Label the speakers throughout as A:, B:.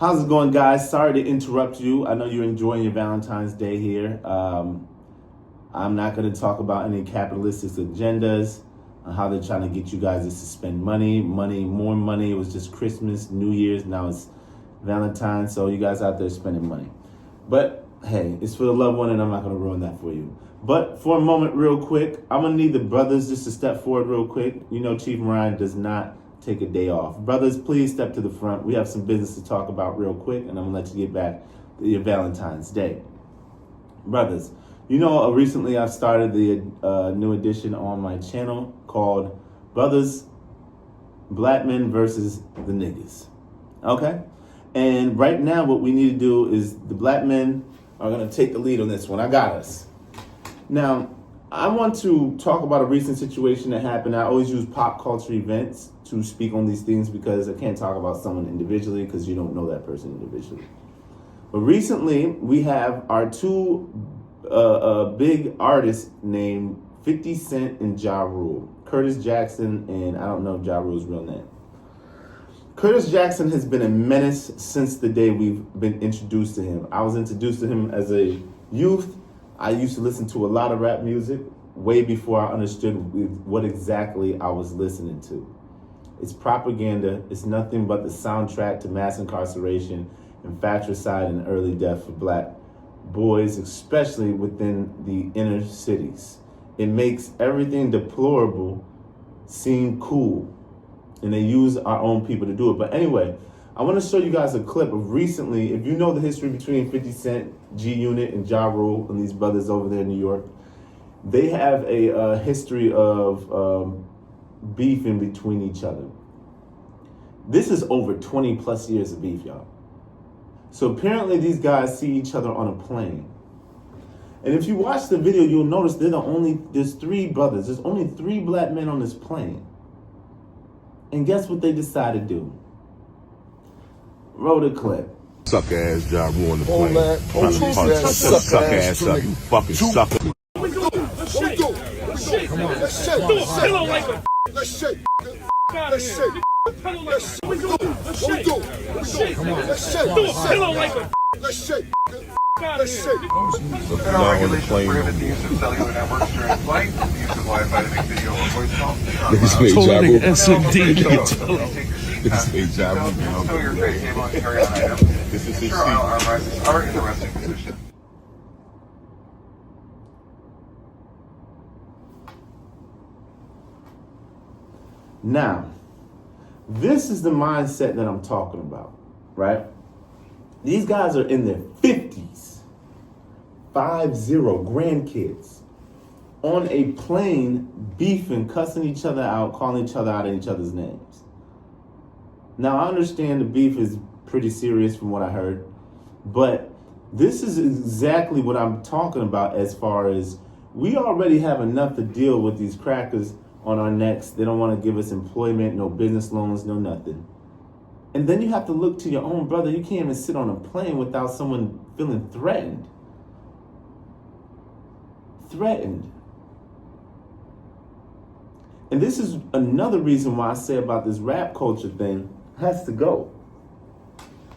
A: How's it going, guys? Sorry to interrupt you. I know you're enjoying your Valentine's Day here. I'm not going to talk about any capitalistic agendas, how they're trying to get you guys to spend money, more money. It was just Christmas, New Year's, now it's Valentine's, so you guys out there spending money. But hey, it's for the loved one, and I'm not going to ruin that for you. But for a moment, real quick, I'm going to need the brothers just to step forward real quick. You know, Chief Mariah does not take a day off. Brothers, please step to the front. We have some business to talk about real quick, and I'm gonna let you get back to your Valentine's Day. Brothers, you know, recently I've started the new edition on my channel called Brothers, Blackman versus the Niggas. Okay? And right now what we need to do is the black men are gonna take the lead on this one. I got us. Now, I want to talk about a recent situation that happened. I always use pop culture events to speak on these things because I can't talk about someone individually because you don't know that person individually. But recently, we have our two big artists named 50 Cent and Ja Rule. Curtis Jackson, and I don't know Ja Rule's real name. Curtis Jackson has been a menace since the day we've been introduced to him. I was introduced to him as a youth. I used to listen to a lot of rap music way before I understood what exactly I was listening to. It's propaganda. It's nothing but the soundtrack to mass incarceration, infanticide, and early death for black boys, especially within the inner cities. It makes everything deplorable seem cool, and they use our own people to do it. But anyway, I want to show you guys a clip of recently, if you know the history between 50 Cent, G-Unit, and Ja Rule, and these brothers over there in New York, they have a history of beefing between each other. This is over 20 plus years of beef, y'all. So apparently these guys see each other on a plane. And if you watch the video, you'll notice there's three brothers. There's only three black men on this plane. And guess what they decide to do? Roll the clip.
B: Suck ass Ja Rule on the plane. Trying to punch suck ass up, you fucking sucker.
C: Come on, let's shake. Let's shake. Let's shake. Let's shake. Come on, let's shake. Let's shake. Let's shake.
B: Federal regulations prohibit the use of cellular networks during flight, the use of Wi-Fi to make video or voice calls. This is Ja Rule.
C: Show your face table and carry on item.
B: This is his
C: Sure, arm rises are in the resting position.
A: Now, this is the mindset that I'm talking about, right? These guys are in their 50s, 50 grandkids, on a plane beefing, cussing each other out, calling each other out in each other's names. Now, I understand the beef is pretty serious from what I heard, but this is exactly what I'm talking about as far as we already have enough to deal with these crackers on our necks. They don't want to give us employment, no business loans, no nothing. And then you have to look to your own brother. You can't even sit on a plane without someone feeling threatened. Threatened. And this is another reason why I say about this rap culture thing has to go.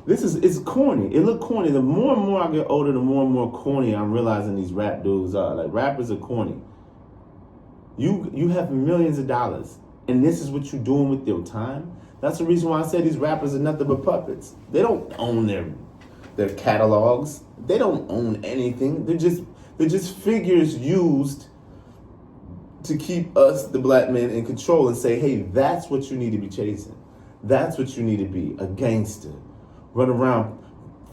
A: It's corny. It look corny. The more and more I get older, the more and more corny I'm realizing these rap dudes are. Like, rappers are corny. You have millions of dollars, and this is what you're doing with your time. That's the reason why I say these rappers are nothing but puppets. They don't own their catalogs. They don't own anything. They're just figures used to keep us, the black men, in control and say, hey, that's what you need to be chasing. That's what you need to be, a gangster. Run around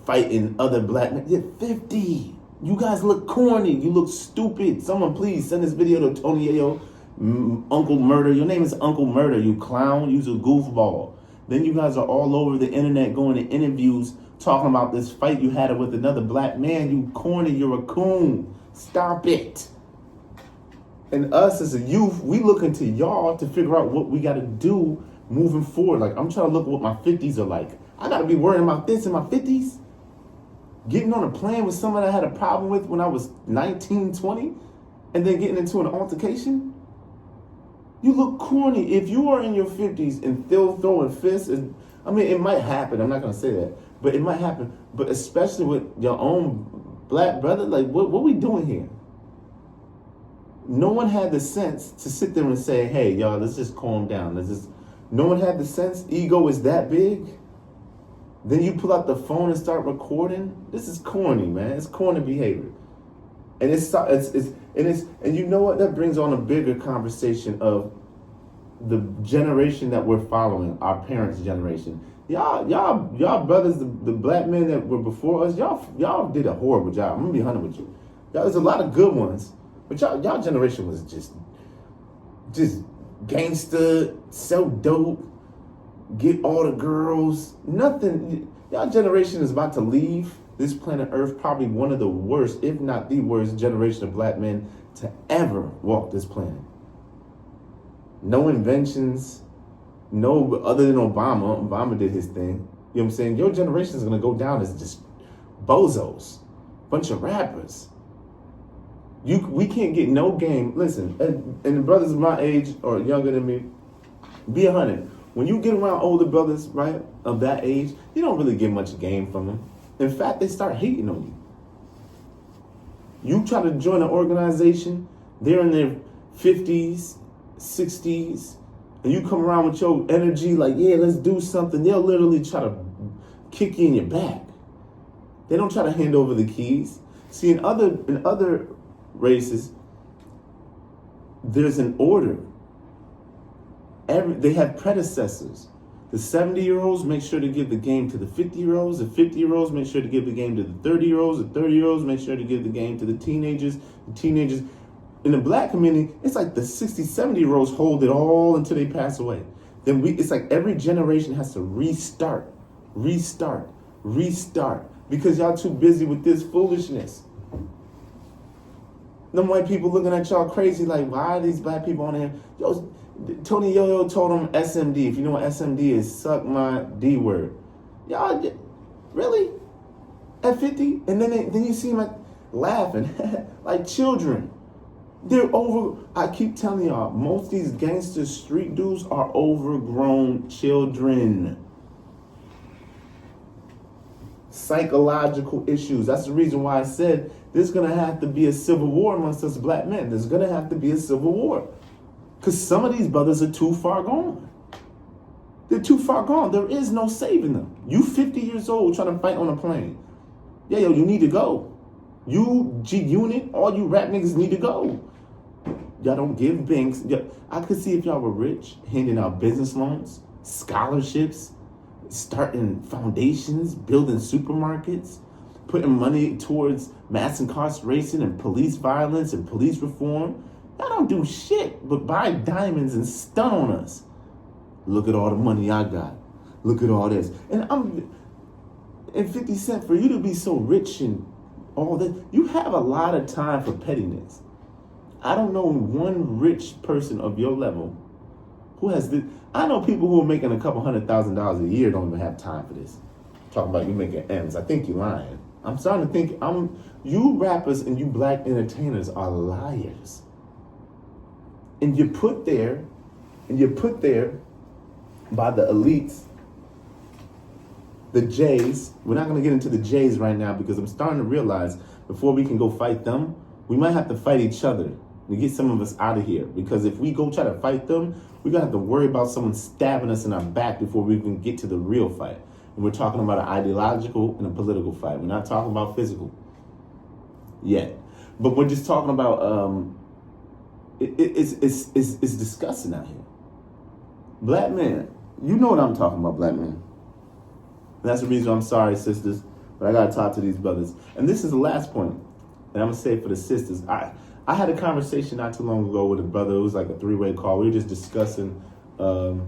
A: fighting other black men. You're 50. You guys look corny. You look stupid. Someone please send this video to Tony Ayo, Uncle Murder. Your name is Uncle Murder, you clown. You're a goofball. Then you guys are all over the internet going to interviews talking about this fight you had with another black man. You corny. You're a coon. Stop it. And us as a youth, we looking to y'all to figure out what we got to do moving forward. Like, I'm trying to look at what my 50s are like. I got to be worrying about this in my 50s. Getting on a plane with someone I had a problem with when I was 19, 20, and then getting into an altercation? You look corny. If you are in your 50s and still throwing fists, I mean, it might happen. I'm not going to say that. But it might happen. But especially with your own black brother, like what we doing here? No one had the sense to sit there and say, hey, y'all, let's just calm down. No one had the sense. Ego is that big. Then you pull out the phone and start recording. This is corny, man. It's corny behavior. And and you know what? That brings on a bigger conversation of the generation that we're following, our parents' generation. Y'all brothers, the black men that were before us, y'all did a horrible job. I'm gonna be honest with you. There's a lot of good ones, but y'all generation was just gangster, sell dope, get all the girls, nothing. Y'all generation is about to leave this planet Earth, probably one of the worst, if not the worst generation of black men to ever walk this planet. No inventions, no other than Obama. Obama did his thing. You know what I'm saying? Your generation is gonna go down as just bozos, bunch of rappers. We can't get no game. Listen, and the brothers of my age or younger than me, be 100. When you get around older brothers, right, of that age, you don't really get much game from them. In fact, they start hating on you. You try to join an organization, they're in their 50s, 60s, and you come around with your energy like, yeah, let's do something. They'll literally try to kick you in your back. They don't try to hand over the keys. See, in other races, there's an order. They have predecessors. The 70-year-olds make sure to give the game to the 50-year-olds. The 50-year-olds make sure to give the game to the 30-year-olds. The 30-year-olds make sure to give the game to the teenagers. The teenagers. In the black community, it's like the 60, 70-year-olds hold it all until they pass away. Then it's like every generation has to restart, because y'all too busy with this foolishness. Them white people looking at y'all crazy like, why are these black people on here? Yo, Tony Yo-Yo told them SMD. If you know what SMD is, suck my D word. Y'all, really? At 50? And then you see them like laughing like children. They're over. I keep telling y'all, most of these gangster street dudes are overgrown children. Psychological issues. That's the reason why I said there's going to have to be a civil war amongst us black men. There's going to have to be a civil war. Because some of these brothers are too far gone. They're too far gone. There is no saving them. You 50 years old trying to fight on a plane. Yeah, yo, you need to go. You G-Unit, all you rap niggas need to go. Y'all don't give banks. I could see if y'all were rich, handing out business loans, scholarships, starting foundations, building supermarkets, putting money towards mass incarceration and police violence and police reform. Y'all don't do shit but buy diamonds and stun on us. Look at all the money I got. Look at all this. And 50 Cent, for you to be so rich and all that, you have a lot of time for pettiness. I don't know one rich person of your level who has this. I know people who are making a couple $100,000 a year don't even have time for this. Talking about you making M's. I think you're lying. I'm starting to think you rappers and you black entertainers are liars. And you're put there by the elites, the Jays. We're not going to get into the Jays right now because I'm starting to realize before we can go fight them, we might have to fight each other to get some of us out of here. Because if we go try to fight them, we're going to have to worry about someone stabbing us in our back before we can get to the real fight. And we're talking about an ideological and a political fight. We're not talking about physical yet. But we're just talking about, it's disgusting out here. Black men, you know what I'm talking about, black men. That's the reason I'm sorry, sisters, but I got to talk to these brothers. And this is the last point, and I'm going to say it for the sisters. I had a conversation not too long ago with a brother. It was like a three-way call. We were just discussing, black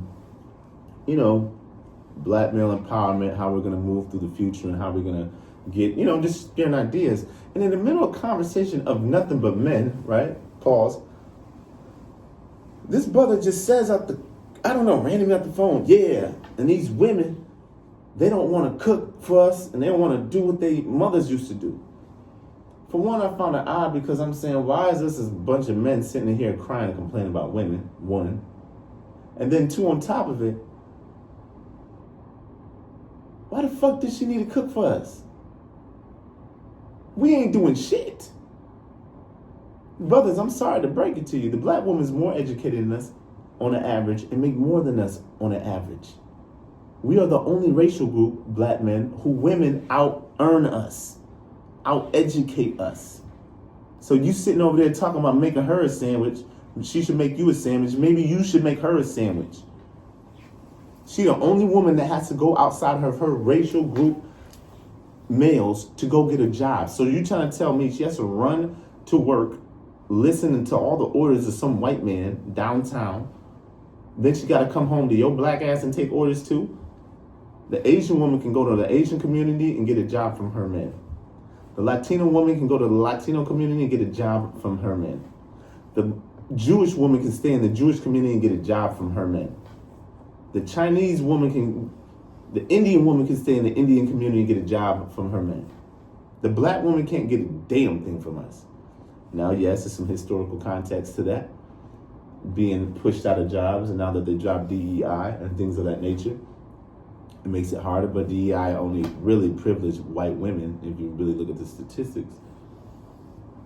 A: male empowerment, how we're going to move through the future and how we're going to get, just sharing ideas. And in the middle of a conversation of nothing but men, right? Pause. This brother just says randomly at the phone, yeah. And these women, they don't want to cook for us and they don't want to do what their mothers used to do. For one, I found it odd because I'm saying, why is this a bunch of men sitting in here crying and complaining about women? One. And then two, on top of it, Why the fuck does she need to cook for us? We ain't doing shit. Brothers, I'm sorry to break it to you. The black woman is more educated than us on an average and make more than us on an average. We are the only racial group, black men, who women out-earn us, out-educate us. So you sitting over there talking about making her a sandwich. She should make you a sandwich. Maybe you should make her a sandwich. She the only woman that has to go outside of her racial group males to go get a job. So you trying to tell me she has to run to work, listening to all the orders of some white man downtown. Then she got to come home to your black ass and take orders too? The Asian woman can go to the Asian community and get a job from her men. The Latino woman can go to the Latino community and get a job from her men. The Jewish woman can stay in the Jewish community and get a job from her men. The Chinese woman can, the Indian woman can stay in the Indian community and get a job from her men. The black woman can't get a damn thing from us. Now, yes, there's some historical context to that. Being pushed out of jobs, and now that they drop DEI and things of that nature, it makes it harder, but DEI only really privileged white women if you really look at the statistics.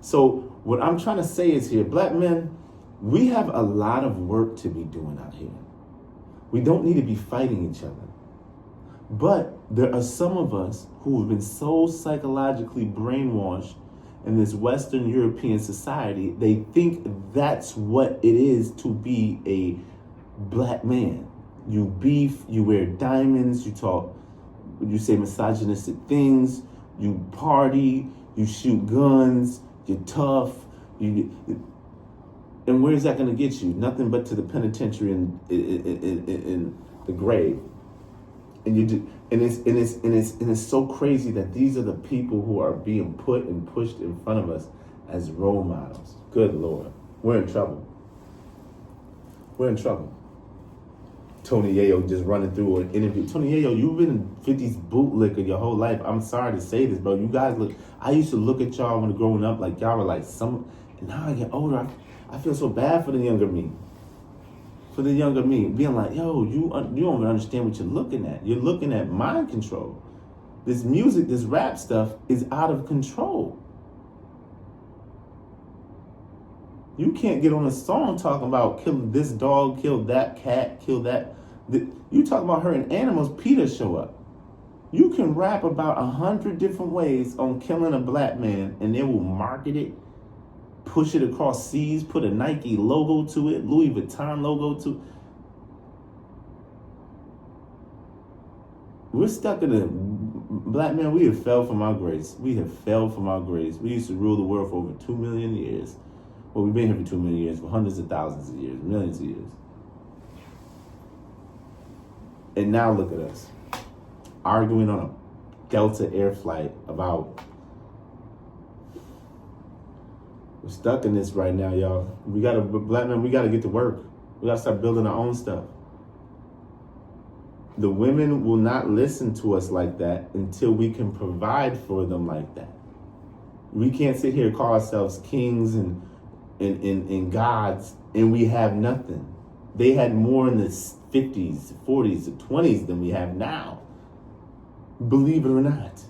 A: So what I'm trying to say is here, black men, we have a lot of work to be doing out here. We don't need to be fighting each other. But there are some of us who have been so psychologically brainwashed in this Western European society, they think that's what it is to be a black man. You beef, you wear diamonds, you talk, you say misogynistic things, you party, you shoot guns, you're tough. And where's that going to get you? Nothing but to the penitentiary in the grave. And it's so crazy that these are the people who are being put and pushed in front of us as role models. Good Lord, we're in trouble. We're in trouble. Tony Yayo just running through an interview. Tony Yayo, you've been 50s bootlicker your whole life. I'm sorry to say this, bro. You guys look, I used to look at y'all when growing up like y'all were like some, and now I get older, I feel so bad for the younger me. For the younger me, being like, yo, you don't even understand what you're looking at. You're looking at mind control. This music, this rap stuff is out of control. You can't get on a song talking about kill this dog, kill that cat, kill that. You talk about hurting animals, PETA show up. You can rap about 100 different ways on killing a black man, and they will market it, push it across seas, put a Nike logo to it, Louis Vuitton logo to it. We're stuck in a, black man, we have fell from our grace. We have fell from our grace. We used to rule the world for over 2 million years. Well, we've been here for 2 million years, for hundreds of thousands of years, millions of years. And now look at us, arguing on a Delta Air flight about, we're stuck in this right now, y'all. Black men, we gotta get to work. We gotta start building our own stuff. The women will not listen to us like that until we can provide for them like that. We can't sit here and call ourselves kings and gods, and we have nothing. They had more in the 50s, 40s, the 20s than we have now. Believe it or not.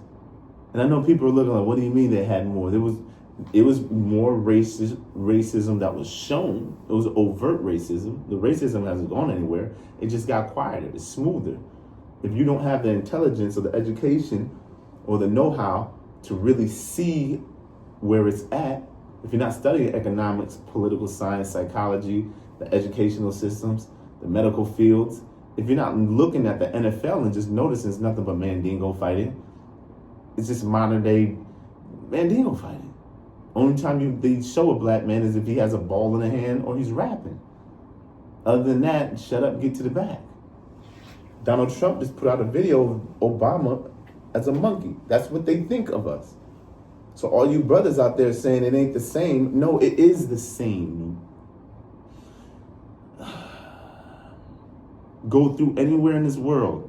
A: And I know people are looking like, what do you mean they had more? It was more racism that was shown. It was overt racism. The racism hasn't gone anywhere. It just got quieter. It's smoother. If you don't have the intelligence or the education or the know-how to really see where it's at, if you're not studying economics, political science, psychology, the educational systems, the medical fields, if you're not looking at the NFL and just noticing it's nothing but Mandingo fighting, it's just modern day Mandingo fighting. Only time they show a black man is if he has a ball in the hand or he's rapping. Other than that, shut up, get to the back. Donald Trump just put out a video of Obama as a monkey. That's what they think of us. So all you brothers out there saying it ain't the same, no, it is the same. Go through anywhere in this world,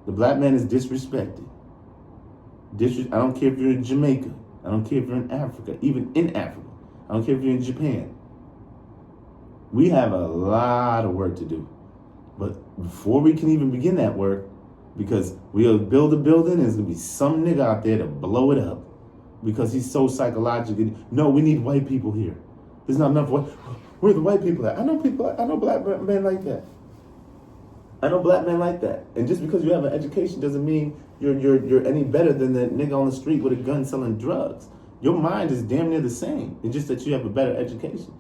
A: the black man is disrespected. I don't care if you're in Jamaica. I don't care if you're in Africa, even in Africa. I don't care if you're in Japan. We have a lot of work to do. But before we can even begin that work, Because we'll build a building and there's going to be some nigga out there to blow it up. Because he's so psychologically, no, we need white people here. There's not enough white, where are the white people at? I know black men like that. I know black men like that. And just because you have an education doesn't mean you're any better than the nigga on the street with a gun selling drugs. Your mind is damn near the same. It's just that you have a better education.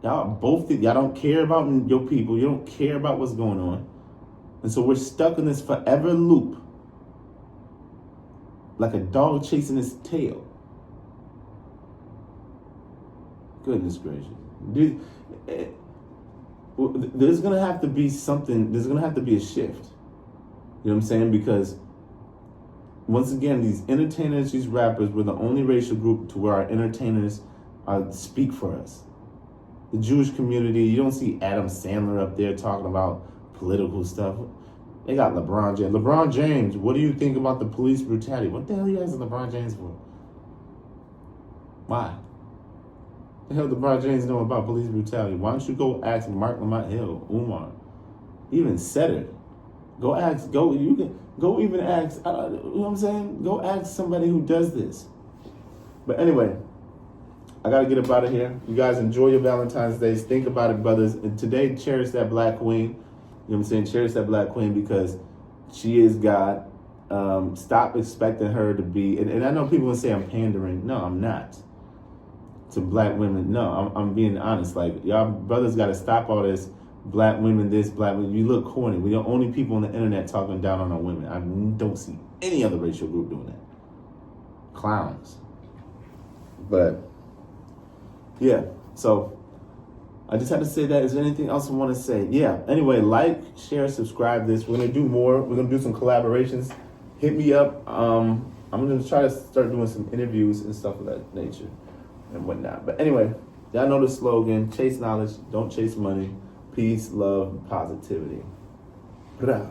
A: Y'all don't care about your people. You don't care about what's going on. And so we're stuck in this forever loop. Like a dog chasing his tail. Goodness gracious. There's going to have to be something, there's going to have to be a shift. You know what I'm saying? Because once again, these entertainers, these rappers, we're the only racial group to where our entertainers speak for us. The Jewish community, you don't see Adam Sandler up there talking about political stuff. They got LeBron James. LeBron James, what do you think about the police brutality? What the hell are you asking LeBron James for? Why? The hell LeBron James know about police brutality? Why don't you go ask Mark Lamont Hill, Umar, even Setter? You can go even ask, you know what I'm saying? Go ask somebody who does this. But anyway, I got to get up out of here. You guys enjoy your Valentine's Days. Think about it, brothers. And today, cherish that black queen. You know what I'm saying? Cherish that black queen because she is God. Stop expecting her to be, and I know people will say I'm pandering. No, I'm not. To black women. No, I'm being honest. Like, y'all brothers got to stop all this black women, this, black women. You look corny. We're the only people on the internet talking down on our women. I don't see any other racial group doing that. Clowns. But, yeah, so I just had to say that. Is there anything else I want to say? Yeah. Anyway, like, share, subscribe this. We're going to do more. We're going to do some collaborations. Hit me up. I'm going to try to start doing some interviews and stuff of that nature and whatnot. But anyway, y'all know the slogan. Chase knowledge. Don't chase money. Peace, love, positivity. Bra.